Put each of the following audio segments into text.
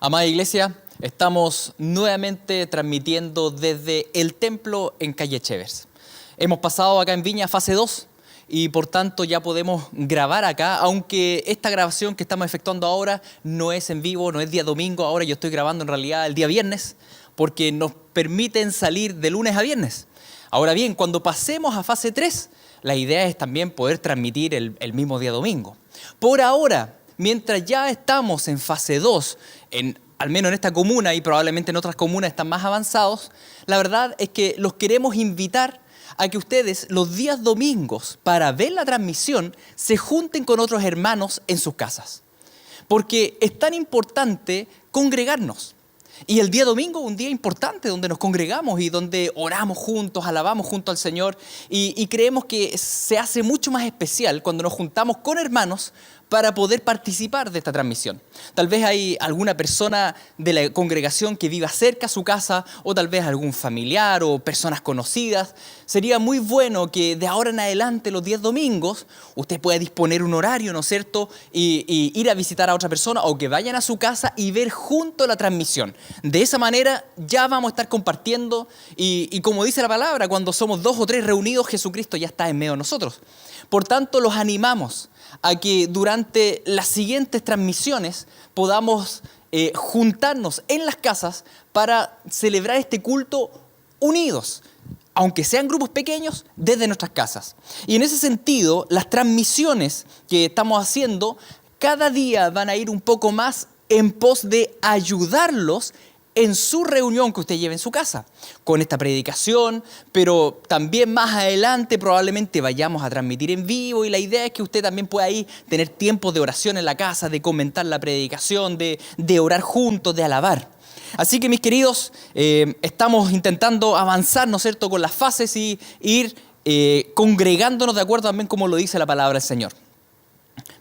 Amada Iglesia, estamos nuevamente transmitiendo desde el templo en calle Chevers. Hemos pasado acá en Viña fase 2 y por tanto ya podemos grabar acá, aunque esta grabación que estamos efectuando ahora no es en vivo, no es día domingo, ahora yo estoy grabando en realidad el día viernes, porque nos permiten salir de lunes a viernes. Ahora bien, cuando pasemos a fase 3, la idea es también poder transmitir el mismo día domingo. Por ahora, mientras ya estamos en fase 2, al menos en esta comuna y probablemente en otras comunas están más avanzados, la verdad es que los queremos invitar a que ustedes los días domingos para ver la transmisión se junten con otros hermanos en sus casas. Porque es tan importante congregarnos. Y el día domingo es un día importante donde nos congregamos y donde oramos juntos, alabamos junto al Señor y creemos que se hace mucho más especial cuando nos juntamos con hermanos para poder participar de esta transmisión. Tal vez hay alguna persona de la congregación que viva cerca a su casa o tal vez algún familiar o personas conocidas. Sería muy bueno que de ahora en adelante, los días domingos, usted pueda disponer un horario, ¿no es cierto? Y ir a visitar a otra persona o que vayan a su casa y ver junto la transmisión. De esa manera ya vamos a estar compartiendo y como dice la palabra, cuando somos 2 o 3 reunidos, Jesucristo ya está en medio de nosotros. Por tanto, los animamos a que durante las siguientes transmisiones podamos juntarnos en las casas para celebrar este culto unidos, aunque sean grupos pequeños, desde nuestras casas. Y en ese sentido, las transmisiones que estamos haciendo cada día van a ir un poco más en pos de ayudarlos en su reunión que usted lleve en su casa, con esta predicación, pero también más adelante probablemente vayamos a transmitir en vivo y la idea es que usted también pueda ahí tener tiempos de oración en la casa, de comentar la predicación, de orar juntos, de alabar. Así que mis queridos, estamos intentando avanzar, ¿no es cierto?, con las fases y ir congregándonos de acuerdo también como lo dice la palabra del Señor.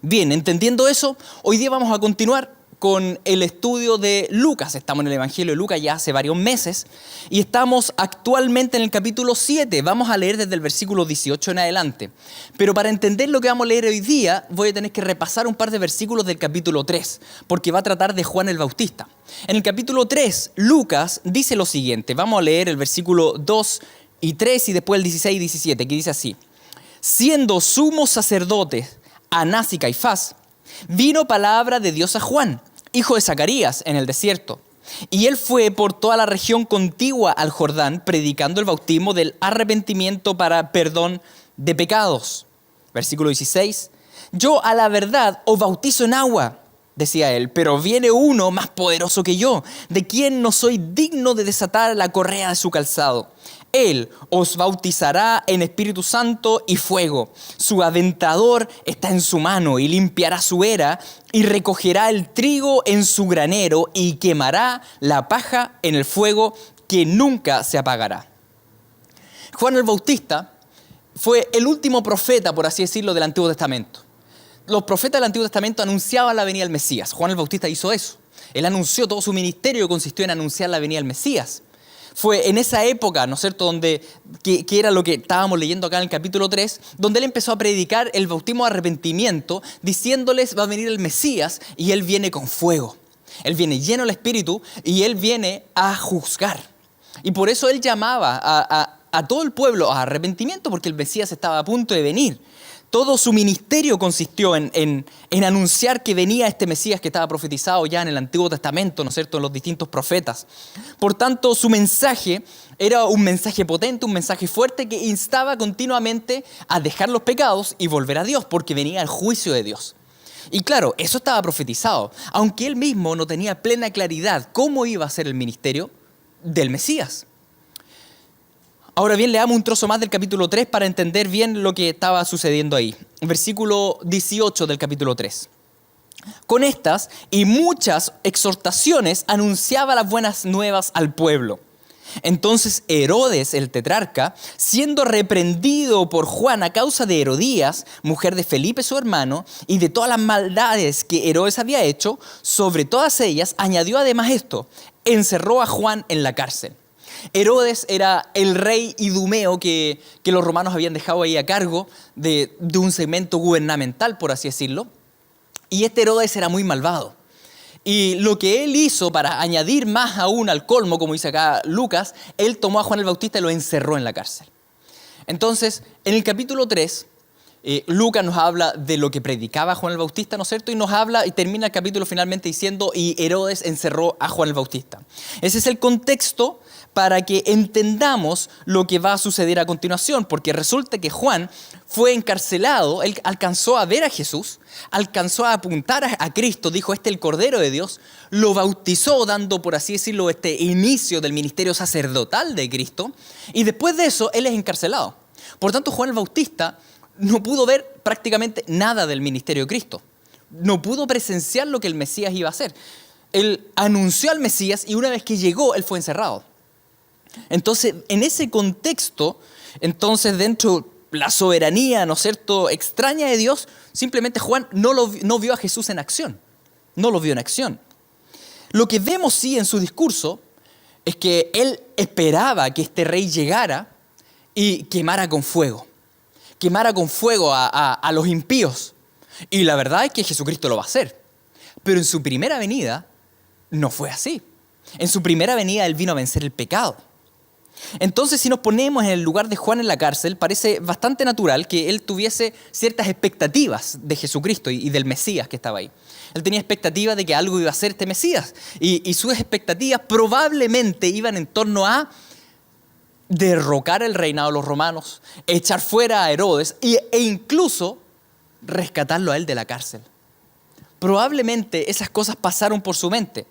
Bien, entendiendo eso, hoy día vamos a continuar con el estudio de Lucas. Estamos en el Evangelio de Lucas ya hace varios meses y estamos actualmente en el capítulo 7. Vamos a leer desde el versículo 18 en adelante. Pero para entender lo que vamos a leer hoy día, voy a tener que repasar un par de versículos del capítulo 3, porque va a tratar de Juan el Bautista. En el capítulo 3, Lucas dice lo siguiente. Vamos a leer el versículo 2 y 3 y después el 16 y 17, que dice así. Siendo sumos sacerdotes Anás y Caifás, vino palabra de Dios a Juan, hijo de Zacarías, en el desierto. Y él fue por toda la región contigua al Jordán, predicando el bautismo del arrepentimiento para perdón de pecados. Versículo 16. Yo a la verdad os bautizo en agua, decía él, pero viene uno más poderoso que yo, de quien no soy digno de desatar la correa de su calzado. Él os bautizará en Espíritu Santo y fuego. Su aventador está en su mano y limpiará su era y recogerá el trigo en su granero y quemará la paja en el fuego que nunca se apagará. Juan el Bautista fue el último profeta, por así decirlo, del Antiguo Testamento. Los profetas del Antiguo Testamento anunciaban la venida del Mesías. Juan el Bautista hizo eso. Él anunció, todo su ministerio consistió en anunciar la venida del Mesías. Fue en esa época, ¿no es cierto?, que era lo que estábamos leyendo acá en el capítulo 3, donde él empezó a predicar el bautismo de arrepentimiento, diciéndoles va a venir el Mesías y él viene con fuego. Él viene lleno del Espíritu y él viene a juzgar. Y por eso él llamaba a todo el pueblo a arrepentimiento, porque el Mesías estaba a punto de venir. Todo su ministerio consistió en anunciar que venía este Mesías que estaba profetizado ya en el Antiguo Testamento, ¿no es cierto?, en los distintos profetas. Por tanto, su mensaje era un mensaje potente, un mensaje fuerte que instaba continuamente a dejar los pecados y volver a Dios, porque venía el juicio de Dios. Y claro, eso estaba profetizado, aunque él mismo no tenía plena claridad cómo iba a ser el ministerio del Mesías. Ahora bien, leamos un trozo más del capítulo 3 para entender bien lo que estaba sucediendo ahí. Versículo 18 del capítulo 3. Con estas y muchas exhortaciones anunciaba las buenas nuevas al pueblo. Entonces Herodes, el tetrarca, siendo reprendido por Juan a causa de Herodías, mujer de Felipe su hermano, y de todas las maldades que Herodes había hecho, sobre todas ellas añadió además esto, encerró a Juan en la cárcel. Herodes era el rey idumeo que los romanos habían dejado ahí a cargo de un segmento gubernamental, por así decirlo. Y este Herodes era muy malvado. Y lo que él hizo para añadir más aún al colmo, como dice acá Lucas, él tomó a Juan el Bautista y lo encerró en la cárcel. Entonces, en el capítulo 3, Lucas nos habla de lo que predicaba Juan el Bautista, ¿no es cierto? Y nos habla y termina el capítulo finalmente diciendo, y Herodes encerró a Juan el Bautista. Ese es el contexto para que entendamos lo que va a suceder a continuación, porque resulta que Juan fue encarcelado, él alcanzó a ver a Jesús, alcanzó a apuntar a Cristo, dijo, este es el Cordero de Dios, lo bautizó dando, por así decirlo, este inicio del ministerio sacerdotal de Cristo, y después de eso, él es encarcelado. Por tanto, Juan el Bautista no pudo ver prácticamente nada del ministerio de Cristo. No pudo presenciar lo que el Mesías iba a hacer. Él anunció al Mesías y una vez que llegó, él fue encerrado. Entonces, en ese contexto, entonces dentro de la soberanía, ¿no es cierto?, extraña de Dios, simplemente Juan no vio a Jesús en acción. No lo vio en acción. Lo que vemos sí en su discurso es que él esperaba que este rey llegara y quemara con fuego a los impíos. Y la verdad es que Jesucristo lo va a hacer. Pero en su primera venida no fue así. En su primera venida él vino a vencer el pecado. Entonces, si nos ponemos en el lugar de Juan en la cárcel, parece bastante natural que él tuviese ciertas expectativas de Jesucristo y del Mesías que estaba ahí. Él tenía expectativas de que algo iba a hacer este Mesías. Y sus expectativas probablemente iban en torno a derrocar el reinado de los romanos, echar fuera a Herodes e incluso rescatarlo a él de la cárcel. Probablemente esas cosas pasaron por su mente.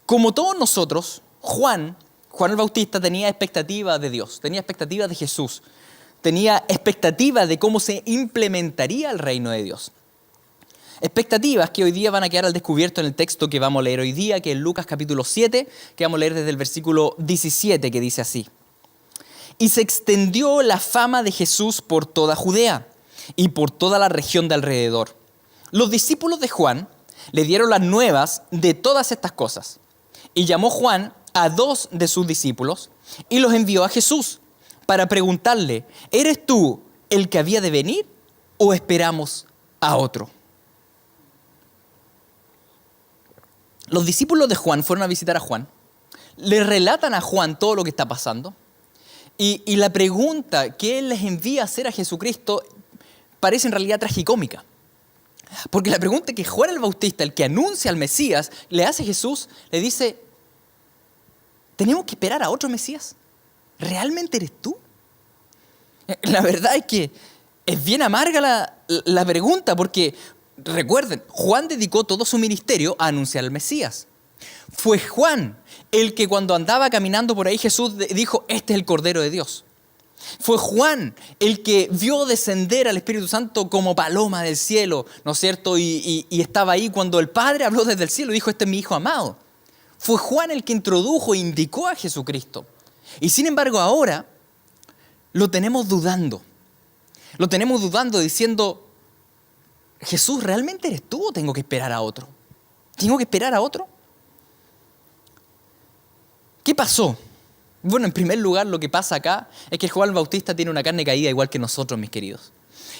Como todos nosotros, Juan el Bautista tenía expectativas de Dios, tenía expectativas de Jesús, tenía expectativas de cómo se implementaría el reino de Dios. Expectativas que hoy día van a quedar al descubierto en el texto que vamos a leer hoy día, que es Lucas capítulo 7, que vamos a leer desde el versículo 17, que dice así. Y se extendió la fama de Jesús por toda Judea y por toda la región de alrededor. Los discípulos de Juan le dieron las nuevas de todas estas cosas. Y llamó Juan a 2 de sus discípulos y los envió a Jesús para preguntarle, ¿eres tú el que había de venir o esperamos a otro? Los discípulos de Juan fueron a visitar a Juan, le relatan a Juan todo lo que está pasando y la pregunta que él les envía a hacer a Jesucristo parece en realidad tragicómica. Porque la pregunta que Juan el Bautista, el que anuncia al Mesías, le hace a Jesús, le dice, ¿tenemos que esperar a otro Mesías? ¿Realmente eres tú? La verdad es que es bien amarga la pregunta, porque recuerden, Juan dedicó todo su ministerio a anunciar al Mesías. Fue Juan el que cuando andaba caminando por ahí Jesús dijo, este es el Cordero de Dios. Fue Juan el que vio descender al Espíritu Santo como paloma del cielo, ¿no es cierto? Y estaba ahí cuando el Padre habló desde el cielo y dijo, este es mi Hijo amado. Fue Juan el que introdujo e indicó a Jesucristo. Y sin embargo ahora lo tenemos dudando. Lo tenemos dudando diciendo, Jesús, ¿realmente eres tú o tengo que esperar a otro? ¿Tengo que esperar a otro? ¿Qué pasó? Bueno, en primer lugar, lo que pasa acá es que Juan el Bautista tiene una carne caída igual que nosotros, mis queridos.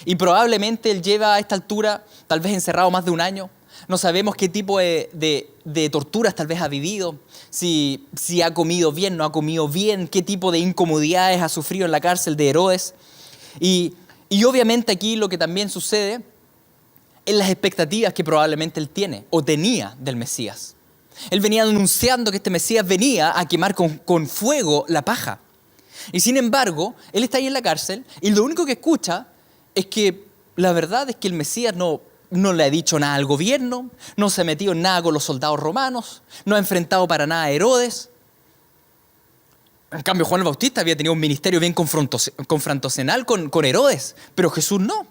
Y probablemente él lleva a esta altura, tal vez encerrado más de un año. No sabemos qué tipo de torturas tal vez ha vivido, si ha comido bien, no ha comido bien, qué tipo de incomodidades ha sufrido en la cárcel de Herodes. Y obviamente aquí lo que también sucede es las expectativas que probablemente él tiene o tenía del Mesías. Él venía anunciando que este Mesías venía a quemar con fuego la paja. Y sin embargo, él está ahí en la cárcel y lo único que escucha es que la verdad es que el Mesías no le ha dicho nada al gobierno, no se ha metido en nada con los soldados romanos, no ha enfrentado para nada a Herodes. En cambio, Juan el Bautista había tenido un ministerio bien confrontacional con Herodes, pero Jesús no.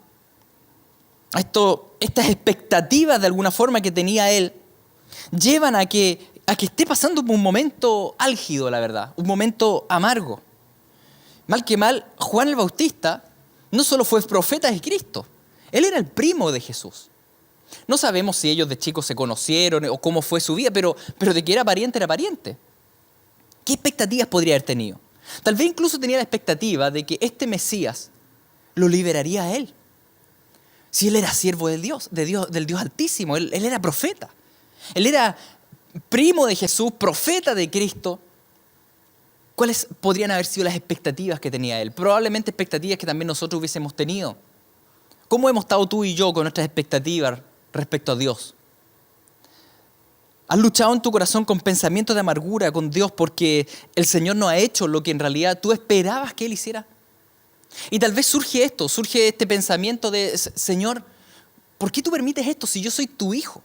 Estas expectativas de alguna forma que tenía él llevan a que esté pasando por un momento álgido, la verdad, un momento amargo. Mal que mal, Juan el Bautista no solo fue profeta de Cristo, él era el primo de Jesús. No sabemos si ellos de chicos se conocieron o cómo fue su vida, pero de que era pariente, era pariente. ¿Qué expectativas podría haber tenido? Tal vez incluso tenía la expectativa de que este Mesías lo liberaría a él. Si él era siervo del Dios Altísimo, él era profeta. Él era primo de Jesús, profeta de Cristo. ¿Cuáles podrían haber sido las expectativas que tenía él? Probablemente expectativas que también nosotros hubiésemos tenido. ¿Cómo hemos estado tú y yo con nuestras expectativas respecto a Dios? ¿Has luchado en tu corazón con pensamientos de amargura con Dios porque el Señor no ha hecho lo que en realidad tú esperabas que Él hiciera? Y tal vez surge este pensamiento de, Señor, ¿por qué tú permites esto si yo soy tu hijo?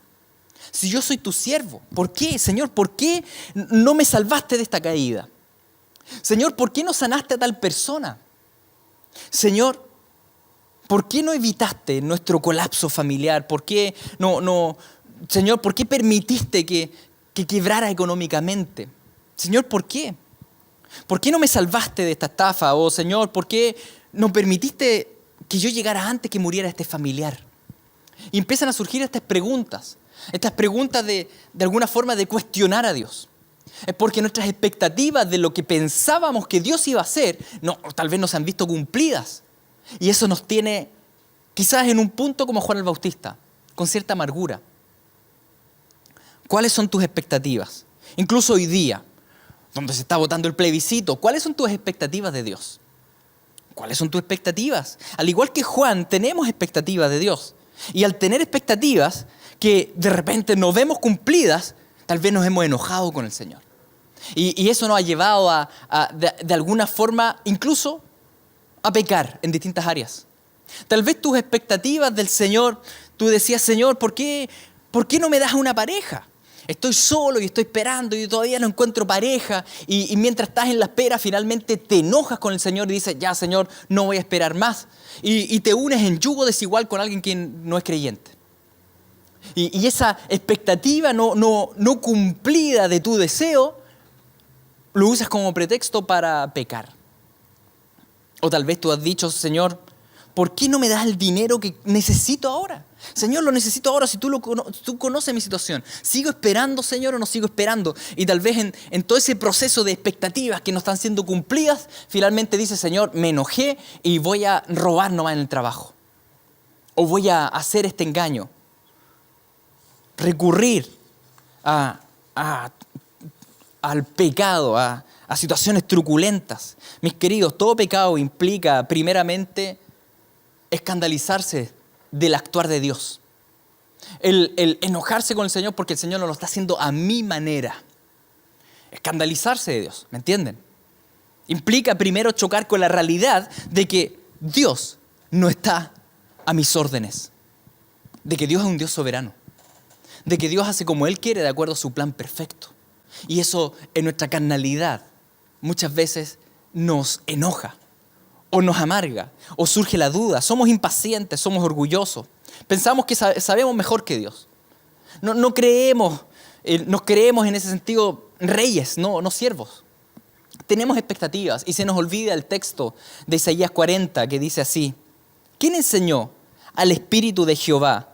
Si yo soy tu siervo. ¿Por qué, Señor? ¿Por qué no me salvaste de esta caída? Señor, ¿por qué no sanaste a tal persona? Señor, ¿por qué no evitaste nuestro colapso familiar? ¿Por qué Señor, ¿por qué permitiste que quebrara económicamente? Señor, ¿por qué? ¿Por qué no me salvaste de esta estafa? O Señor, ¿por qué no permitiste que yo llegara antes que muriera este familiar? Y empiezan a surgir estas preguntas de alguna forma de cuestionar a Dios. Es porque nuestras expectativas de lo que pensábamos que Dios iba a hacer, tal vez no se han visto cumplidas. Y eso nos tiene quizás en un punto como Juan el Bautista, con cierta amargura. ¿Cuáles son tus expectativas? Incluso hoy día, donde se está votando el plebiscito, ¿cuáles son tus expectativas de Dios? ¿Cuáles son tus expectativas? Al igual que Juan, tenemos expectativas de Dios. Y al tener expectativas que de repente no vemos cumplidas, tal vez nos hemos enojado con el Señor. Y eso nos ha llevado de alguna forma, incluso a pecar en distintas áreas. Tal vez tus expectativas del Señor, tú decías, Señor, ¿por qué no me das una pareja? Estoy solo y estoy esperando y todavía no encuentro pareja. Y mientras estás en la espera, finalmente te enojas con el Señor y dices, ya, Señor, no voy a esperar más. Y te unes en yugo desigual con alguien que no es creyente. Y esa expectativa no cumplida de tu deseo, lo usas como pretexto para pecar. O tal vez tú has dicho, Señor, ¿por qué no me das el dinero que necesito ahora? Señor, lo necesito ahora si tú conoces mi situación. ¿Sigo esperando, Señor, o no sigo esperando? Y tal vez en todo ese proceso de expectativas que no están siendo cumplidas, finalmente dices, Señor, me enojé y voy a robar nomás en el trabajo. O voy a hacer este engaño. Recurrir al pecado, a situaciones truculentas. Mis queridos, todo pecado implica primeramente escandalizarse del actuar de Dios. El enojarse con el Señor porque el Señor no lo está haciendo a mi manera. Escandalizarse de Dios, ¿me entienden? Implica primero chocar con la realidad de que Dios no está a mis órdenes. De que Dios es un Dios soberano. De que Dios hace como Él quiere de acuerdo a su plan perfecto. Y eso en nuestra carnalidad muchas veces nos enoja o nos amarga o surge la duda. Somos impacientes, somos orgullosos. Pensamos que sabemos mejor que Dios. No creemos, nos creemos en ese sentido reyes, no siervos. Tenemos expectativas y se nos olvida el texto de Isaías 40 que dice así: ¿quién enseñó al Espíritu de Jehová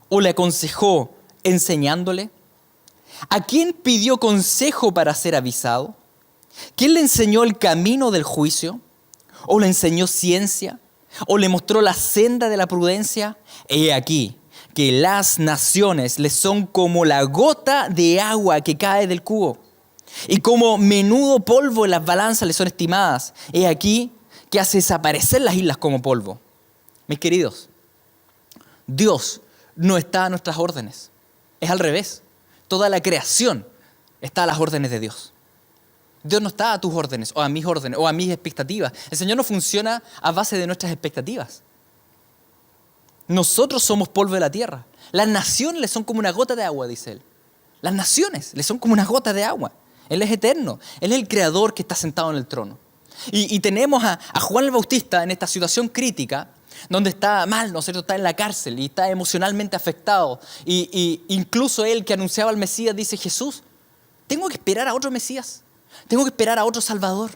o le aconsejó enseñándole? ¿A quién pidió consejo para ser avisado? ¿Quién le enseñó el camino del juicio? ¿O le enseñó ciencia? ¿O le mostró la senda de la prudencia? He aquí que las naciones le son como la gota de agua que cae del cubo, y como menudo polvo en las balanzas le son estimadas. He aquí que hace desaparecer las islas como polvo. Mis queridos, Dios no está a nuestras órdenes. Es al revés. Toda la creación está a las órdenes de Dios. Dios no está a tus órdenes, o a mis órdenes, o a mis expectativas. El Señor no funciona a base de nuestras expectativas. Nosotros somos polvo de la tierra. Las naciones le son como una gota de agua, dice Él. Las naciones le son como una gota de agua. Él es eterno. Él es el creador que está sentado en el trono. Y tenemos a Juan el Bautista en esta situación crítica, donde está mal, ¿no es cierto? Está en la cárcel y está emocionalmente afectado. Y incluso él que anunciaba al Mesías dice, Jesús, ¿tengo que esperar a otro Mesías? ¿Tengo que esperar a otro Salvador?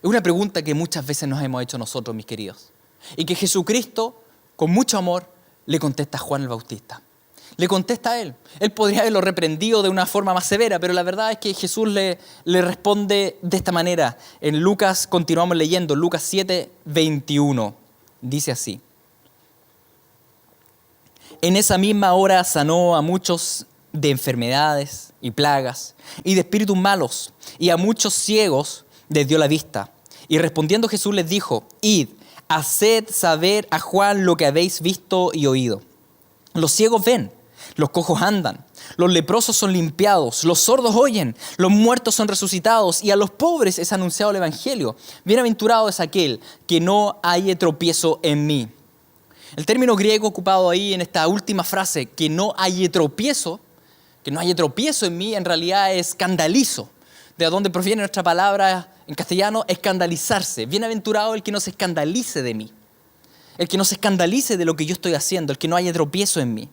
Es una pregunta que muchas veces nos hemos hecho nosotros, mis queridos. Y que Jesucristo, con mucho amor, le contesta a Juan el Bautista. Le contesta a él. Él podría haberlo reprendido de una forma más severa, pero la verdad es que Jesús le responde de esta manera. En Lucas, continuamos leyendo, Lucas 7, 21. Dice así: en esa misma hora sanó a muchos de enfermedades y plagas y de espíritus malos, y a muchos ciegos les dio la vista. Y respondiendo Jesús les dijo: id, haced saber a Juan lo que habéis visto y oído. Los ciegos ven, los cojos andan, los leprosos son limpiados, los sordos oyen, los muertos son resucitados, y a los pobres es anunciado el evangelio. Bienaventurado es aquel que no haya tropiezo en mí. El término griego ocupado ahí en esta última frase, que no haya tropiezo en mí, en realidad es escandalizo. De donde proviene nuestra palabra en castellano, escandalizarse. Bienaventurado el que no se escandalice de mí, el que no se escandalice de lo que yo estoy haciendo, el que no haya tropiezo en mí.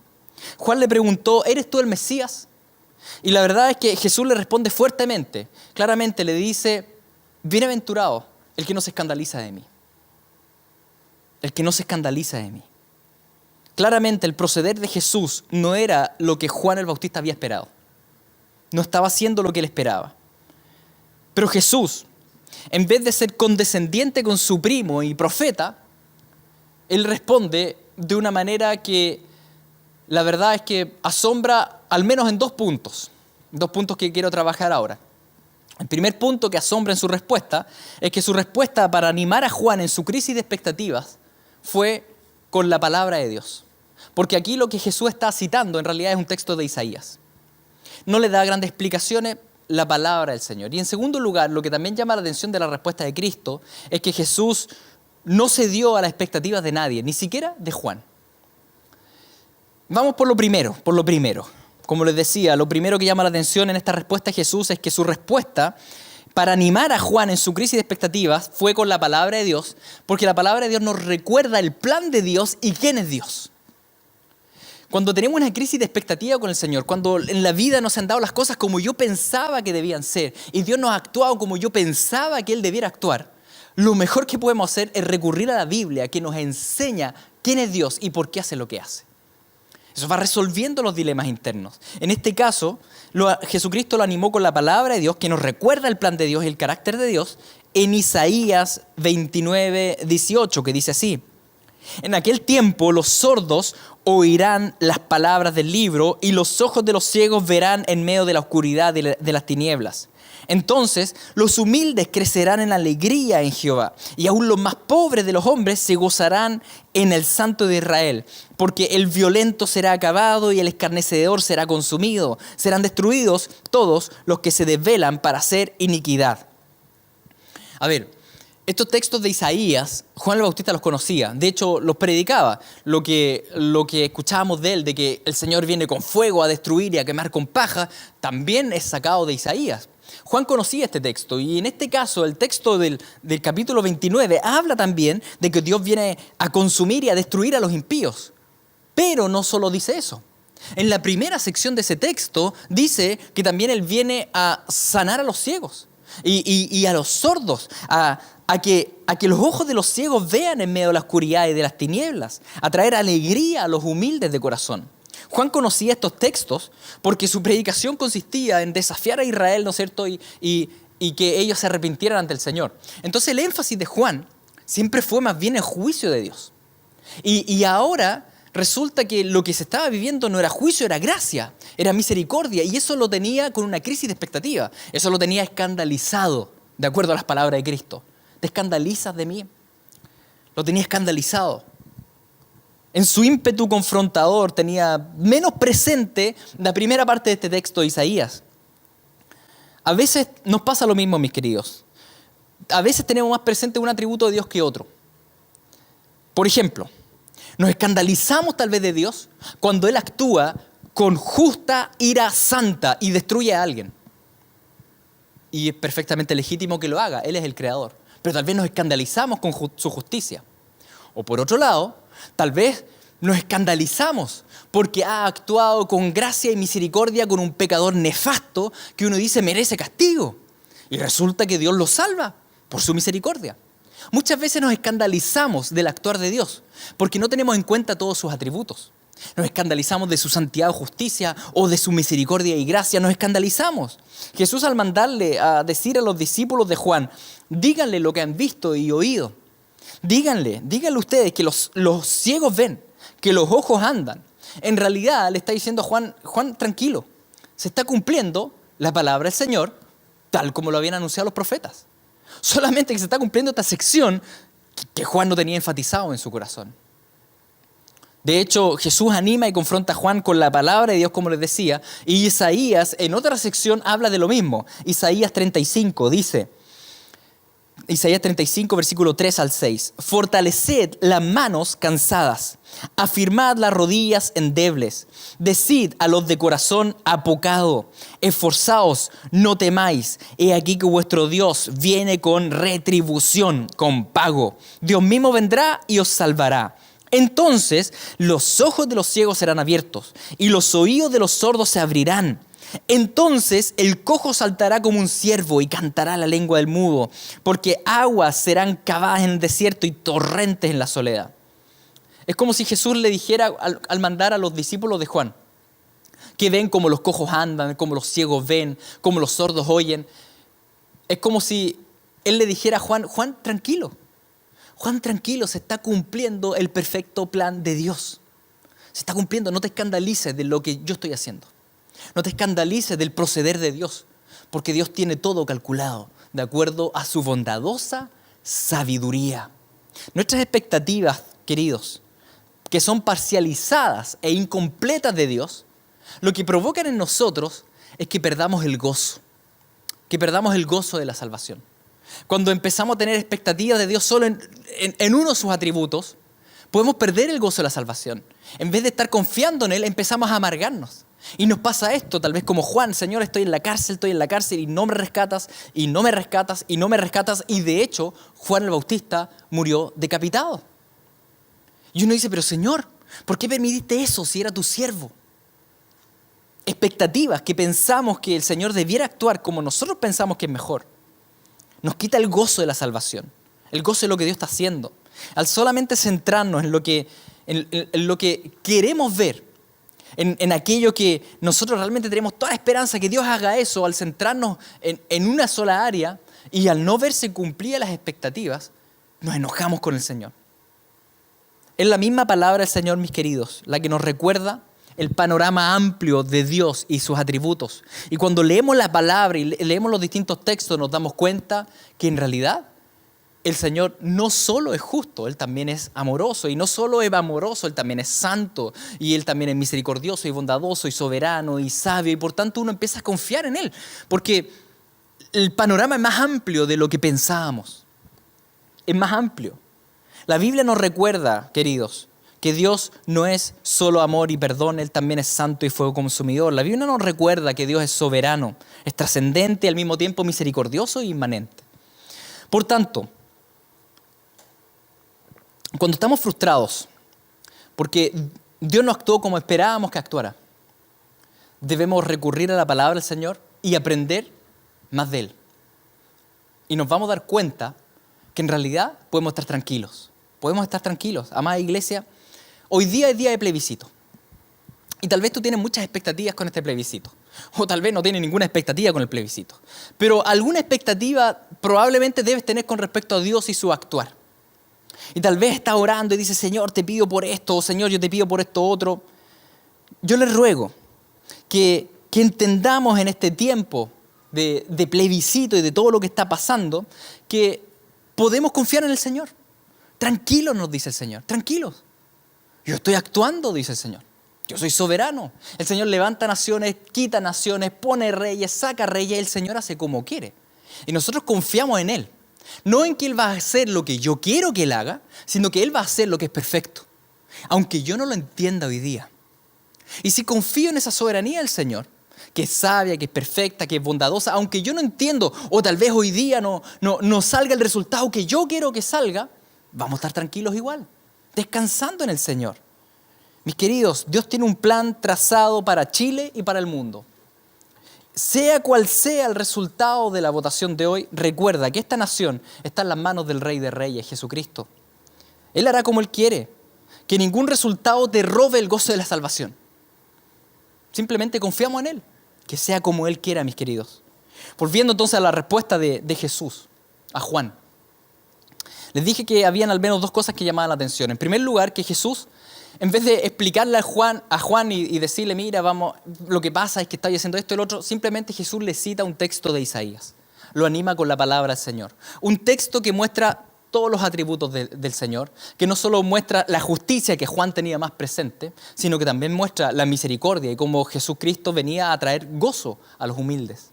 Juan le preguntó: ¿eres tú el Mesías? Y la verdad es que Jesús le responde fuertemente, claramente le dice: bienaventurado el que no se escandaliza de mí. El que no se escandaliza de mí. Claramente el proceder de Jesús no era lo que Juan el Bautista había esperado. No estaba haciendo lo que él esperaba. Pero Jesús, en vez de ser condescendiente con su primo y profeta, él responde de una manera que la verdad es que asombra al menos en dos puntos que quiero trabajar ahora. El primer punto que asombra en su respuesta es que su respuesta para animar a Juan en su crisis de expectativas fue con la palabra de Dios. Porque aquí lo que Jesús está citando en realidad es un texto de Isaías. No le da grandes explicaciones, la palabra del Señor. Y en segundo lugar, lo que también llama la atención de la respuesta de Cristo es que Jesús no cedió a las expectativas de nadie, ni siquiera de Juan. Vamos por lo primero. Como les decía, lo primero que llama la atención en esta respuesta de Jesús es que su respuesta para animar a Juan en su crisis de expectativas fue con la palabra de Dios, porque la palabra de Dios nos recuerda el plan de Dios y quién es Dios. Cuando tenemos una crisis de expectativa con el Señor, cuando en la vida no se han dado las cosas como yo pensaba que debían ser y Dios no ha actuado como yo pensaba que Él debiera actuar, lo mejor que podemos hacer es recurrir a la Biblia, que nos enseña quién es Dios y por qué hace lo que hace. Eso va resolviendo los dilemas internos. En este caso, Jesucristo lo animó con la palabra de Dios, que nos recuerda el plan de Dios y el carácter de Dios, en Isaías 29:18, que dice así: en aquel tiempo los sordos oirán las palabras del libro y los ojos de los ciegos verán en medio de la oscuridad de las tinieblas. Entonces los humildes crecerán en alegría en Jehová, y aún los más pobres de los hombres se gozarán en el Santo de Israel, porque el violento será acabado y el escarnecedor será consumido. Serán destruidos todos los que se desvelan para hacer iniquidad. A ver, estos textos de Isaías, Juan el Bautista los conocía, de hecho los predicaba. Lo que escuchábamos de él, de que el Señor viene con fuego a destruir y a quemar con paja, también es sacado de Isaías. Juan conocía este texto y en este caso el texto del capítulo 29 habla también de que Dios viene a consumir y a destruir a los impíos. Pero no solo dice eso. En la primera sección de ese texto dice que también Él viene a sanar a los ciegos y a los sordos, a que los ojos de los ciegos vean en medio de la oscuridad y de las tinieblas, a traer alegría a los humildes de corazón. Juan conocía estos textos porque su predicación consistía en desafiar a Israel, ¿no es cierto?, y que ellos se arrepintieran ante el Señor. Entonces el énfasis de Juan siempre fue más bien el juicio de Dios. Y ahora resulta que lo que se estaba viviendo no era juicio, era gracia, era misericordia, y eso lo tenía con una crisis de expectativa. Eso lo tenía escandalizado, de acuerdo a las palabras de Cristo. ¿Te escandalizas de mí? Lo tenía escandalizado. En su ímpetu confrontador tenía menos presente la primera parte de este texto de Isaías. A veces nos pasa lo mismo, mis queridos. A veces tenemos más presente un atributo de Dios que otro. Por ejemplo, nos escandalizamos tal vez de Dios cuando Él actúa con justa ira santa y destruye a alguien. Y es perfectamente legítimo que lo haga, Él es el creador. Pero tal vez nos escandalizamos con su justicia. O por otro lado, tal vez nos escandalizamos porque ha actuado con gracia y misericordia con un pecador nefasto que uno dice merece castigo. Y resulta que Dios lo salva por su misericordia. Muchas veces nos escandalizamos del actuar de Dios porque no tenemos en cuenta todos sus atributos. Nos escandalizamos de su santidad o justicia o de su misericordia y gracia. Nos escandalizamos. Jesús, al mandarle a decir a los discípulos de Juan, díganle lo que han visto y oído. Díganle ustedes que los ciegos ven, que los ojos andan, En realidad le está diciendo a Juan, Juan, tranquilo, se está cumpliendo la palabra del Señor tal como lo habían anunciado los profetas. Solamente que se está cumpliendo esta sección que Juan no tenía enfatizado en su corazón. De hecho, Jesús anima y confronta a Juan con la palabra de Dios, como les decía, y Isaías en otra sección habla de lo mismo. Isaías 35 dice, Isaías 35, versículo 3 al 6. Fortaleced las manos cansadas, afirmad las rodillas endebles, decid a los de corazón apocado, esforzaos, no temáis, he aquí que vuestro Dios viene con retribución, con pago. Dios mismo vendrá y os salvará. Entonces los ojos de los ciegos serán abiertos y los oídos de los sordos se abrirán. Entonces el cojo saltará como un ciervo y cantará la lengua del mudo, porque aguas serán cavadas en el desierto y torrentes en la soledad. Es como si Jesús le dijera al mandar a los discípulos de Juan, que ven como los cojos andan, como los ciegos ven, como los sordos oyen. Es como si Él le dijera a Juan, Juan, tranquilo, se está cumpliendo el perfecto plan de Dios. Se está cumpliendo, no te escandalices de lo que yo estoy haciendo. No te escandalices del proceder de Dios, porque Dios tiene todo calculado de acuerdo a su bondadosa sabiduría. Nuestras expectativas, queridos, que son parcializadas e incompletas de Dios, lo que provocan en nosotros es que perdamos el gozo de la salvación. Cuando empezamos a tener expectativas de Dios solo en uno de sus atributos, podemos perder el gozo de la salvación. En vez de estar confiando en Él, empezamos a amargarnos. Y nos pasa esto, tal vez como Juan, Señor, estoy en la cárcel y no me rescatas, y no me rescatas, y no me rescatas. Y de hecho, Juan el Bautista murió decapitado. Y uno dice, pero Señor, ¿por qué permitiste eso si era tu siervo? Expectativas que pensamos que el Señor debiera actuar como nosotros pensamos que es mejor. Nos quita el gozo de la salvación, el gozo de lo que Dios está haciendo. Al solamente centrarnos en lo que queremos ver, en aquello que nosotros realmente tenemos toda la esperanza que Dios haga eso, al centrarnos en una sola área y al no verse cumplidas las expectativas, nos enojamos con el Señor. Es la misma palabra del Señor, mis queridos, la que nos recuerda el panorama amplio de Dios y sus atributos. Y cuando leemos la palabra y leemos los distintos textos, nos damos cuenta que en realidad el Señor no solo es justo, Él también es amoroso. Y no solo es amoroso, Él también es santo. Y Él también es misericordioso y bondadoso y soberano y sabio. Y por tanto uno empieza a confiar en Él. Porque el panorama es más amplio de lo que pensábamos. Es más amplio. La Biblia nos recuerda, queridos, que Dios no es solo amor y perdón, Él también es santo y fuego consumidor. La Biblia nos recuerda que Dios es soberano, es trascendente y al mismo tiempo misericordioso e inmanente. Por tanto, cuando estamos frustrados, porque Dios no actuó como esperábamos que actuara, debemos recurrir a la palabra del Señor y aprender más de Él. Y nos vamos a dar cuenta que en realidad podemos estar tranquilos. Podemos estar tranquilos. Amada iglesia, hoy día es día de plebiscito. Y tal vez tú tienes muchas expectativas con este plebiscito. O tal vez no tienes ninguna expectativa con el plebiscito. Pero alguna expectativa probablemente debes tener con respecto a Dios y su actuar. Y tal vez estás orando y dices, Señor, te pido por esto, o Señor, yo te pido por esto otro. Yo les ruego que entendamos en este tiempo de plebiscito y de todo lo que está pasando, que podemos confiar en el Señor. Tranquilos, nos dice el Señor, tranquilos. Yo estoy actuando, dice el Señor. Yo soy soberano. El Señor levanta naciones, quita naciones, pone reyes, saca reyes. El Señor hace como quiere. Y nosotros confiamos en Él. No en que Él va a hacer lo que yo quiero que Él haga, sino que Él va a hacer lo que es perfecto. Aunque yo no lo entienda hoy día. Y si confío en esa soberanía del Señor, que es sabia, que es perfecta, que es bondadosa, aunque yo no entiendo, o tal vez hoy día no salga el resultado que yo quiero que salga, vamos a estar tranquilos igual, descansando en el Señor. Mis queridos, Dios tiene un plan trazado para Chile y para el mundo. Sea cual sea el resultado de la votación de hoy, recuerda que esta nación está en las manos del Rey de Reyes, Jesucristo. Él hará como Él quiere, que ningún resultado te robe el gozo de la salvación. Simplemente confiamos en Él, que sea como Él quiera, mis queridos. Volviendo entonces a la respuesta de Jesús, a Juan. Les dije que habían al menos dos cosas que llamaban la atención. En primer lugar, que Jesús En vez de explicarle a Juan y decirle, mira, vamos, lo que pasa es que estáis haciendo esto y lo otro, simplemente Jesús le cita un texto de Isaías. Lo anima con la palabra del Señor. Un texto que muestra todos los atributos del Señor, que no solo muestra la justicia que Juan tenía más presente, sino que también muestra la misericordia y cómo Jesucristo venía a traer gozo a los humildes.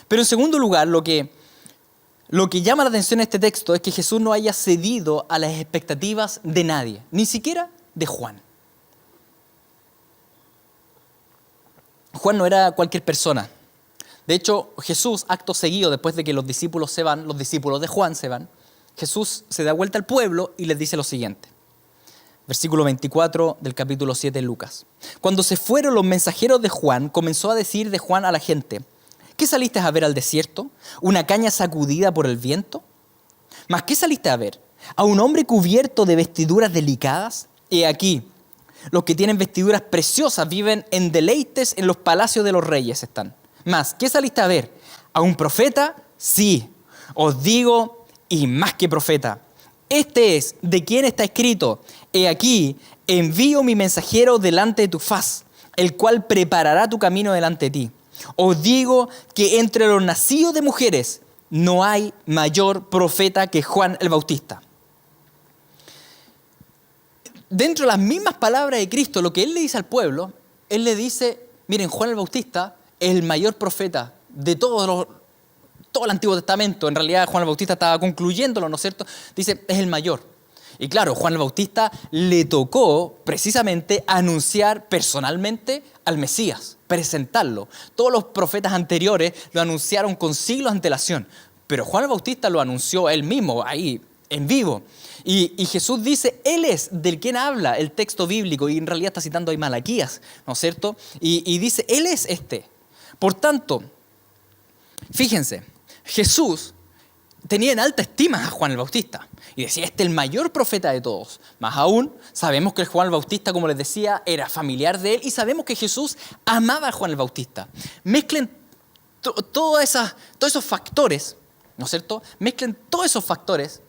Pero en segundo lugar, lo que llama la atención en este texto es que Jesús no haya cedido a las expectativas de nadie, ni siquiera de Juan. Juan no era cualquier persona. De hecho, Jesús, acto seguido, después de que los discípulos se van, los discípulos de Juan se van, Jesús se da vuelta al pueblo y les dice lo siguiente. Versículo 24 del capítulo 7 de Lucas. Cuando se fueron los mensajeros de Juan, comenzó a decir de Juan a la gente, ¿qué saliste a ver al desierto? ¿Una caña sacudida por el viento? ¿Mas qué saliste a ver? ¿A un hombre cubierto de vestiduras delicadas? He aquí, los que tienen vestiduras preciosas viven en deleites en los palacios de los reyes están. Mas, ¿qué saliste a ver? ¿A un profeta? Sí, os digo, y más que profeta. Este es de quien está escrito, he aquí, envío mi mensajero delante de tu faz, el cual preparará tu camino delante de ti. Os digo que entre los nacidos de mujeres no hay mayor profeta que Juan el Bautista. Dentro de las mismas palabras de Cristo, lo que Él le dice al pueblo, Él le dice, miren, Juan el Bautista es el mayor profeta de todo el Antiguo Testamento. En realidad Juan el Bautista estaba concluyéndolo, ¿no es cierto? Dice, es el mayor. Y claro, Juan el Bautista le tocó precisamente anunciar personalmente al Mesías, presentarlo. Todos los profetas anteriores lo anunciaron con siglos de antelación, pero Juan el Bautista lo anunció él mismo, ahí, en vivo. Y Jesús dice, Él es del quien habla el texto bíblico, y en realidad está citando ahí Malaquías, ¿no es cierto? Y dice, Él es este. Por tanto, fíjense, Jesús tenía en alta estima a Juan el Bautista y decía, este es el mayor profeta de todos. Más aún, sabemos que Juan el Bautista, como les decía, era familiar de él y sabemos que Jesús amaba a Juan el Bautista. Mezclen todos esos factores, ¿no es cierto? Mezclen todos esos factores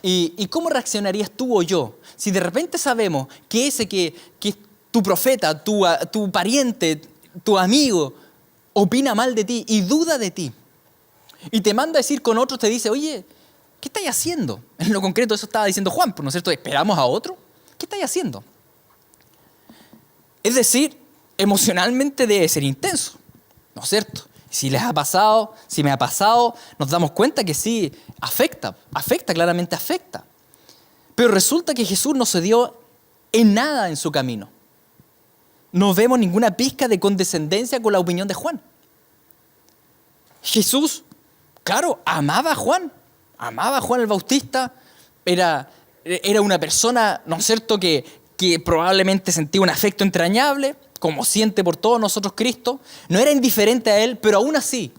y ¿cómo reaccionarías tú o yo si de repente sabemos que ese que es tu profeta, tu pariente, tu amigo, opina mal de ti y duda de ti? Y te manda a decir con otros, te dice, oye, ¿qué estáis haciendo? En lo concreto eso estaba diciendo Juan, ¿no es cierto? ¿Esperamos a otro? ¿Qué estáis haciendo? Es decir, emocionalmente debe ser intenso, ¿no es cierto? Si les ha pasado, si me ha pasado, nos damos cuenta que sí, claramente afecta. Pero resulta que Jesús no cedió en nada en su camino. No vemos ninguna pizca de condescendencia con la opinión de Juan. Jesús, claro, amaba a Juan el Bautista, era una persona, ¿no es cierto?, que probablemente sentía un afecto entrañable, como siente por todos nosotros Cristo, no era indiferente a él, pero aún así,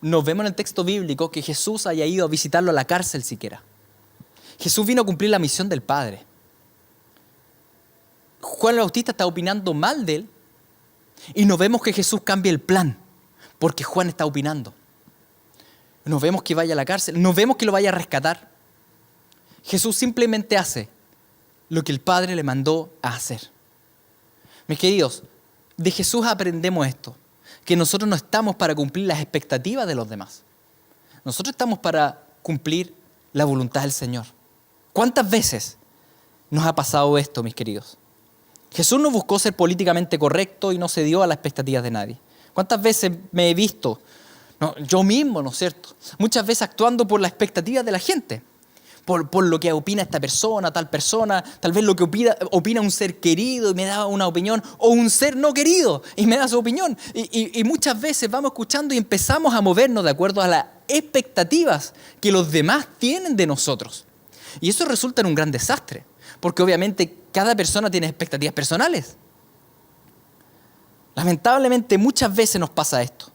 nos vemos en el texto bíblico que Jesús haya ido a visitarlo a la cárcel siquiera. Jesús vino a cumplir la misión del Padre. Juan el Bautista está opinando mal de él y nos vemos que Jesús cambia el plan porque Juan está opinando. Nos vemos que vaya a la cárcel, nos vemos que lo vaya a rescatar. Jesús simplemente hace lo que el Padre le mandó a hacer. Mis queridos, de Jesús aprendemos esto, que nosotros no estamos para cumplir las expectativas de los demás. Nosotros estamos para cumplir la voluntad del Señor. ¿Cuántas veces nos ha pasado esto, mis queridos? Jesús no buscó ser políticamente correcto y no cedió a las expectativas de nadie. ¿Cuántas veces me he visto, yo mismo, ¿no es cierto?, muchas veces actuando por las expectativas de la gente, por lo que opina esta persona, tal persona, tal vez lo que opina un ser querido y me da una opinión, o un ser no querido y me da su opinión. Y muchas veces vamos escuchando y empezamos a movernos de acuerdo a las expectativas que los demás tienen de nosotros. Y eso resulta en un gran desastre, porque obviamente cada persona tiene expectativas personales. Lamentablemente muchas veces nos pasa esto,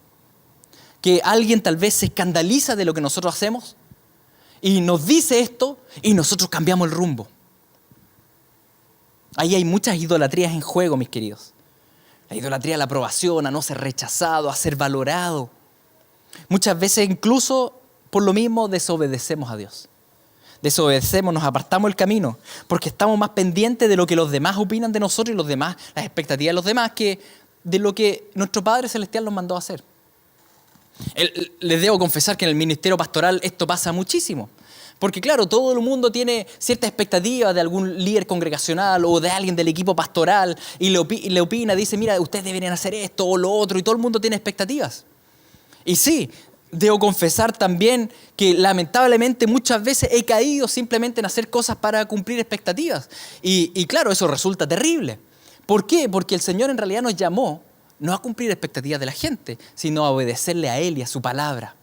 que alguien tal vez se escandaliza de lo que nosotros hacemos y nos dice esto y nosotros cambiamos el rumbo. Ahí hay muchas idolatrías en juego, mis queridos. La idolatría a la aprobación, a no ser rechazado, a ser valorado. Muchas veces incluso por lo mismo desobedecemos a Dios. desobedecemos, nos apartamos del camino, porque estamos más pendientes de lo que los demás opinan de nosotros y las expectativas de los demás, que de lo que nuestro Padre Celestial nos mandó a hacer. Les debo confesar que en el ministerio pastoral esto pasa muchísimo. Porque claro, todo el mundo tiene ciertas expectativas de algún líder congregacional o de alguien del equipo pastoral y le opina, dice, mira, ustedes deberían hacer esto o lo otro, y todo el mundo tiene expectativas. Y sí, debo confesar también que lamentablemente muchas veces he caído simplemente en hacer cosas para cumplir expectativas. Y claro, eso resulta terrible. ¿Por qué? Porque el Señor en realidad nos llamó no a cumplir expectativas de la gente, sino a obedecerle a Él y a su palabra,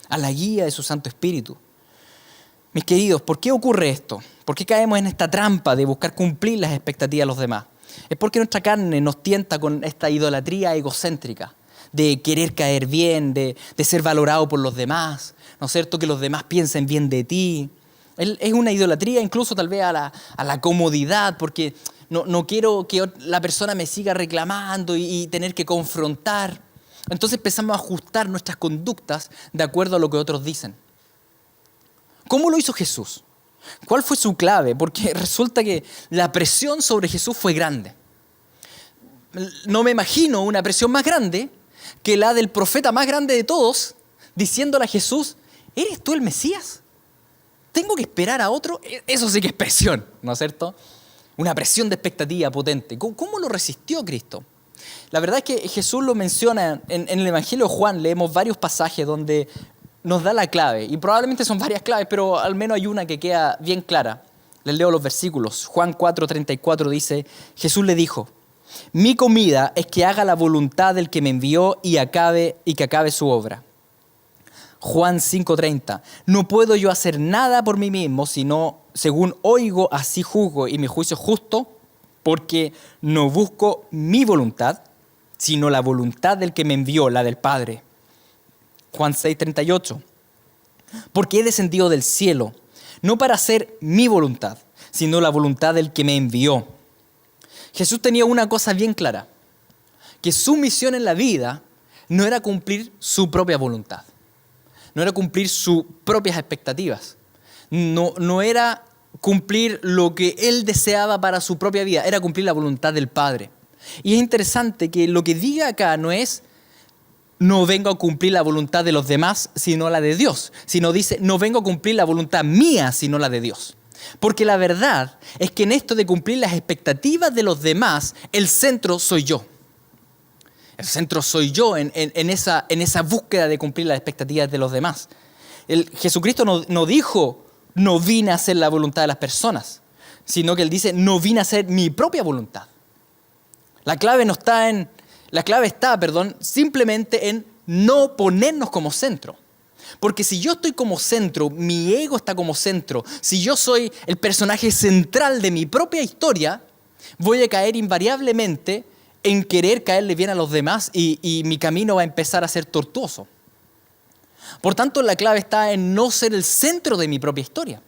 a la guía de su Santo Espíritu. Mis queridos, ¿por qué ocurre esto? ¿Por qué caemos en esta trampa de buscar cumplir las expectativas de los demás? Es porque nuestra carne nos tienta con esta idolatría egocéntrica, de querer caer bien, de ser valorado por los demás, ¿no es cierto? Que los demás piensen bien de ti. Es una idolatría incluso tal vez a la comodidad, porque no quiero que la persona me siga reclamando y tener que confrontar. Entonces empezamos a ajustar nuestras conductas de acuerdo a lo que otros dicen. ¿Cómo lo hizo Jesús? ¿Cuál fue su clave? Porque resulta que la presión sobre Jesús fue grande. No me imagino una presión más grande que la del profeta más grande de todos, diciéndole a Jesús, ¿eres tú el Mesías? ¿Tengo que esperar a otro? Eso sí que es presión, ¿no es cierto? Una presión de expectativa potente. ¿Cómo lo resistió Cristo? La verdad es que Jesús lo menciona en el Evangelio de Juan, leemos varios pasajes donde nos da la clave, y probablemente son varias claves, pero al menos hay una que queda bien clara. Les leo los versículos. Juan 4:34 dice, Jesús le dijo, mi comida es que haga la voluntad del que me envió y que acabe su obra. Juan 5:30, no puedo yo hacer nada por mí mismo, sino según oigo, así juzgo, y mi juicio es justo, porque no busco mi voluntad, sino la voluntad del que me envió, la del Padre. Juan 6:38, porque he descendido del cielo, no para hacer mi voluntad, sino la voluntad del que me envió. Jesús tenía una cosa bien clara, que su misión en la vida no era cumplir su propia voluntad, no era cumplir sus propias expectativas, no era cumplir lo que él deseaba para su propia vida, era cumplir la voluntad del Padre. Y es interesante que lo que diga acá no es, no vengo a cumplir la voluntad de los demás, sino la de Dios. Sino dice, no vengo a cumplir la voluntad mía, sino la de Dios. Porque la verdad es que en esto de cumplir las expectativas de los demás, el centro soy yo. El centro soy yo en esa búsqueda de cumplir las expectativas de los demás. Jesucristo no dijo, no vine a hacer la voluntad de las personas, sino que Él dice, no vine a hacer mi propia voluntad. La clave está simplemente en no ponernos como centro. Porque si yo estoy como centro, mi ego está como centro, si yo soy el personaje central de mi propia historia, voy a caer invariablemente en querer caerle bien a los demás y mi camino va a empezar a ser tortuoso. Por tanto, la clave está en no ser el centro de mi propia historia,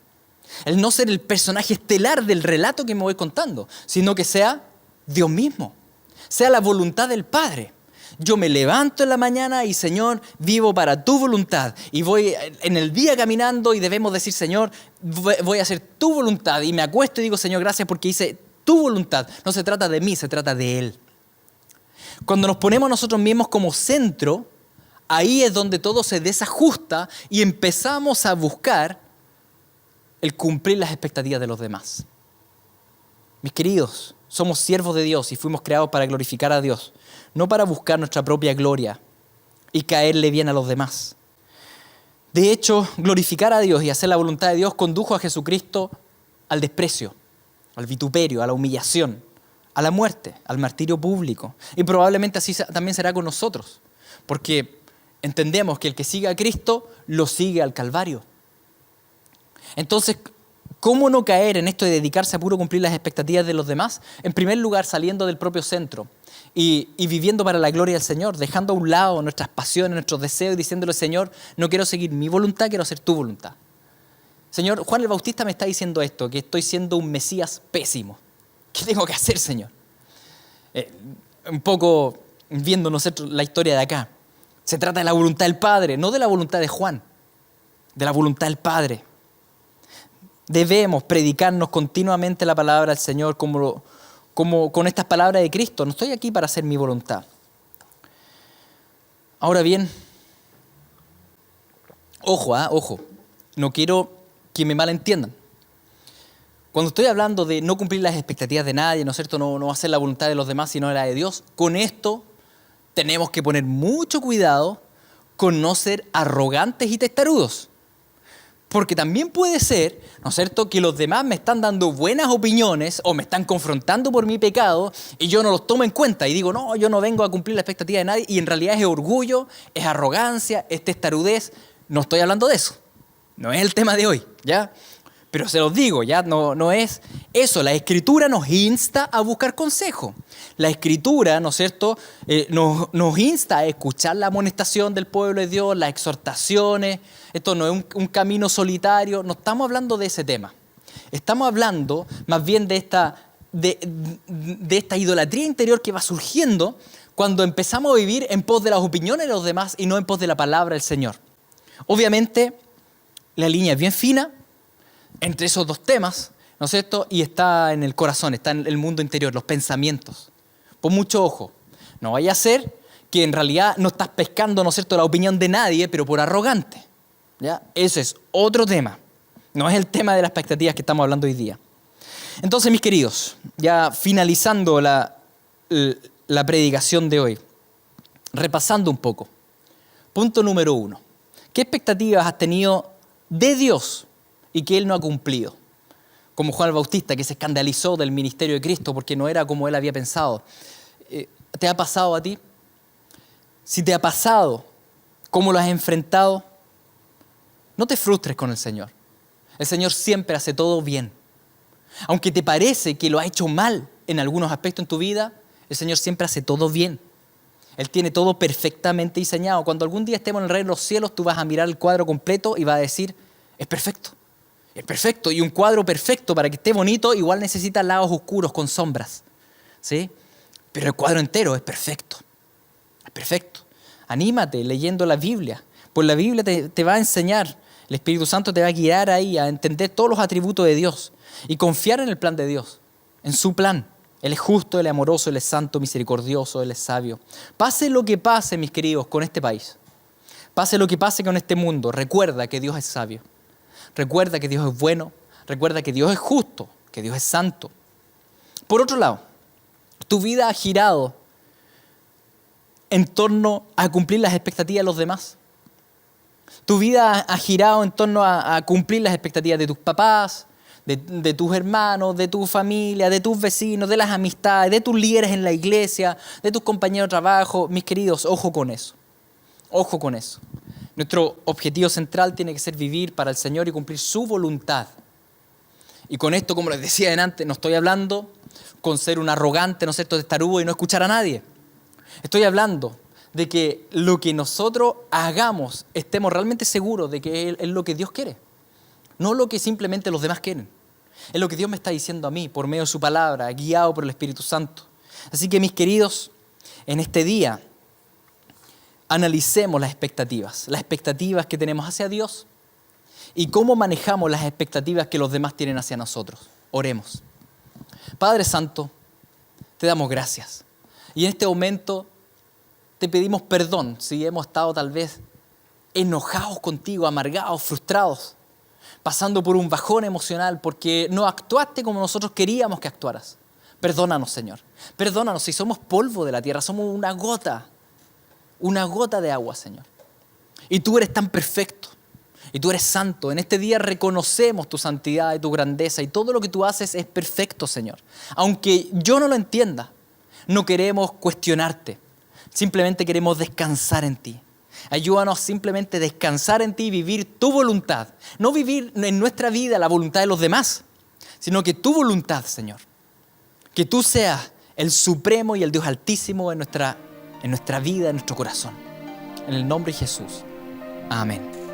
el no ser el personaje estelar del relato que me voy contando, sino que sea Dios mismo. Sea la voluntad del Padre. Yo me levanto en la mañana y, Señor, vivo para tu voluntad. Y voy en el día caminando y debemos decir, Señor, voy a hacer tu voluntad. Y me acuesto y digo, Señor, gracias porque hice tu voluntad. No se trata de mí, se trata de Él. Cuando nos ponemos nosotros mismos como centro, ahí es donde todo se desajusta y empezamos a buscar el cumplir las expectativas de los demás. Mis queridos, somos siervos de Dios y fuimos creados para glorificar a Dios, no para buscar nuestra propia gloria y caerle bien a los demás. De hecho, glorificar a Dios y hacer la voluntad de Dios condujo a Jesucristo al desprecio, al vituperio, a la humillación, a la muerte, al martirio público. Y probablemente así también será con nosotros, porque entendemos que el que sigue a Cristo lo sigue al Calvario. Entonces, ¿cómo no caer en esto de dedicarse a puro cumplir las expectativas de los demás? En primer lugar, saliendo del propio centro y viviendo para la gloria del Señor, dejando a un lado nuestras pasiones, nuestros deseos y diciéndole, Señor, no quiero seguir mi voluntad, quiero hacer tu voluntad. Señor, Juan el Bautista me está diciendo esto, que estoy siendo un Mesías pésimo. ¿Qué tengo que hacer, Señor? Un poco viendo nosotros la historia de acá. Se trata de la voluntad del Padre, no de la voluntad de Juan, de la voluntad del Padre. debemos predicarnos continuamente la palabra del Señor como con estas palabras de Cristo. No estoy aquí para hacer mi voluntad. Ahora bien, ojo, no quiero que me malentiendan. Cuando estoy hablando de no cumplir las expectativas de nadie, ¿no es cierto? No hacer la voluntad de los demás, sino la de Dios, con esto tenemos que poner mucho cuidado con no ser arrogantes y testarudos. Porque también puede ser, ¿no es cierto?, que los demás me están dando buenas opiniones o me están confrontando por mi pecado y yo no los tomo en cuenta y digo, no, yo no vengo a cumplir la expectativa de nadie, y en realidad es orgullo, es arrogancia, es testarudez. No estoy hablando de eso. No es el tema de hoy, ¿ya? Pero se los digo, ya no es eso. La Escritura nos insta a buscar consejo. La Escritura, ¿no es cierto?, nos insta a escuchar la amonestación del pueblo de Dios, las exhortaciones. Esto no es un camino solitario. No estamos hablando de ese tema. Estamos hablando más bien de esta idolatría interior que va surgiendo cuando empezamos a vivir en pos de las opiniones de los demás y no en pos de la palabra del Señor. Obviamente, la línea es bien fina entre esos dos temas, ¿no es cierto? Y está en el corazón, está en el mundo interior, los pensamientos. Pon mucho ojo. No vaya a ser que en realidad no estás pescando, ¿no es cierto?, la opinión de nadie, pero por arrogante, ¿ya? Ese es otro tema. No es el tema de las expectativas que estamos hablando hoy día. Entonces, mis queridos, ya finalizando la predicación de hoy, repasando un poco. Punto número 1. ¿Qué expectativas has tenido de Dios y que Él no ha cumplido? Como Juan el Bautista, que se escandalizó del ministerio de Cristo porque no era como Él había pensado. ¿Te ha pasado a ti? Si te ha pasado, ¿cómo lo has enfrentado? No te frustres con el Señor. El Señor siempre hace todo bien. Aunque te parece que lo ha hecho mal en algunos aspectos en tu vida, el Señor siempre hace todo bien. Él tiene todo perfectamente diseñado. Cuando algún día estemos en el reino de los cielos, tú vas a mirar el cuadro completo y vas a decir, es perfecto. Es perfecto. Y un cuadro perfecto, para que esté bonito, igual necesita lados oscuros con sombras, ¿sí? Pero el cuadro entero es perfecto. Es perfecto. Anímate leyendo la Biblia. Pues la Biblia te va a enseñar. El Espíritu Santo te va a guiar ahí a entender todos los atributos de Dios y confiar en el plan de Dios, en su plan. Él es justo, Él es amoroso, Él es santo, misericordioso, Él es sabio. Pase lo que pase, mis queridos, con este país. Pase lo que pase con este mundo. Recuerda que Dios es sabio. Recuerda que Dios es bueno. Recuerda que Dios es justo, que Dios es santo. Por otro lado, tu vida ha girado en torno a cumplir las expectativas de los demás. Tu vida ha girado en torno a cumplir las expectativas de tus papás, de tus hermanos, de tu familia, de tus vecinos, de las amistades, de tus líderes en la iglesia, de tus compañeros de trabajo. Mis queridos, ojo con eso. Ojo con eso. Nuestro objetivo central tiene que ser vivir para el Señor y cumplir su voluntad. Y con esto, como les decía antes, no estoy hablando con ser un arrogante, ¿no es cierto?, testarudo y no escuchar a nadie. Estoy hablando de que lo que nosotros hagamos estemos realmente seguros de que es lo que Dios quiere. No lo que simplemente los demás quieren. Es lo que Dios me está diciendo a mí por medio de su palabra, guiado por el Espíritu Santo. Así que, mis queridos, en este día analicemos las expectativas que tenemos hacia Dios y cómo manejamos las expectativas que los demás tienen hacia nosotros. Oremos. Padre Santo, te damos gracias. Y en este momento te pedimos perdón si hemos estado tal vez enojados contigo, amargados, frustrados, pasando por un bajón emocional porque no actuaste como nosotros queríamos que actuaras. Perdónanos, Señor. Perdónanos si somos polvo de la tierra, somos una gota de agua, Señor. Y tú eres tan perfecto y tú eres santo. En este día reconocemos tu santidad y tu grandeza y todo lo que tú haces es perfecto, Señor. Aunque yo no lo entienda, no queremos cuestionarte. Simplemente queremos descansar en ti. Ayúdanos simplemente a descansar en ti y vivir tu voluntad. No vivir en nuestra vida la voluntad de los demás, sino que tu voluntad, Señor. Que tú seas el supremo y el Dios altísimo en nuestra vida, en nuestro corazón. En el nombre de Jesús. Amén.